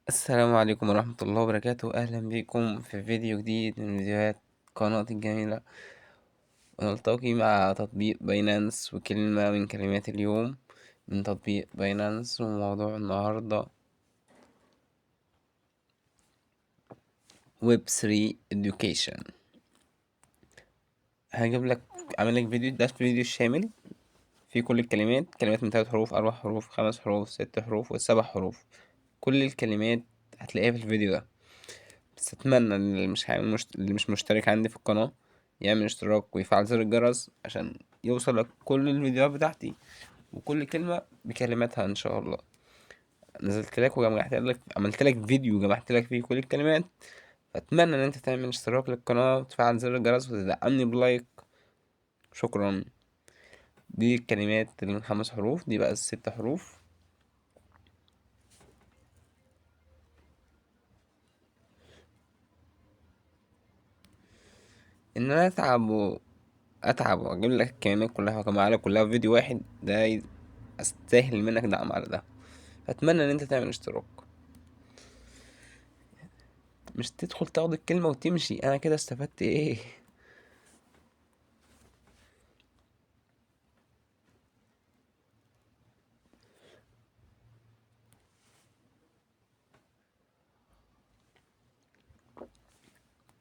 السلام عليكم ورحمة الله وبركاته. أهلا بكم في فيديو جديد من فيديوهات قناتي الجميلة، ونلتقي مع تطبيق باينانس وكلمة من كلمات اليوم من تطبيق باينانس. وموضوع النهاردة ويب 3 education. هجيب لك عامل لك فيديو، ده فيديو شامل فيه كل الكلمات، كلمات من 3 حروف، 4 حروف، 5 حروف، 6 حروف و7 حروف. كل الكلمات هتلاقيها في الفيديو ده. بس اتمنى ان اللي مش مشترك عندي في القناة يعمل اشتراك ويفعل زر الجرس عشان يوصلك كل الفيديوهات بتاعتي وكل كلمة بكلماتها ان شاء الله. نزلت لك وجمعت لك، عملت لك فيديو جمعت لك فيه كل الكلمات. فاتمنى ان انت تعمل اشتراك للقناة وتفعل زر الجرس وتدعمني بلايك. شكرا. دي الكلمات اللي من 5 حروف، دي بقى ال6 حروف. ان انا اتعب واجيب لك الكلمات كلها واجمعها لك كلها في فيديو واحد، ده استاهل منك دعم على ده. اتمنى ان انت تعمل اشتراك، مش تدخل تاخد الكلمة وتمشي. انا كده استفدت ايه؟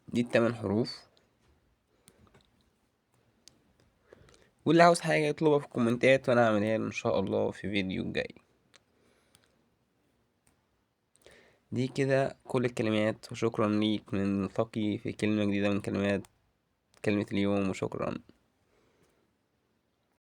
دي ال8 حروف. واللي عاوز حاجة يطلبها في الكومنتات وانا اعملها له ان شاء الله في فيديو جاي. دي كده كل الكلمات، وشكرا ليك. من نلتقي في كلمة جديدة من كلمات كلمة اليوم، وشكرا.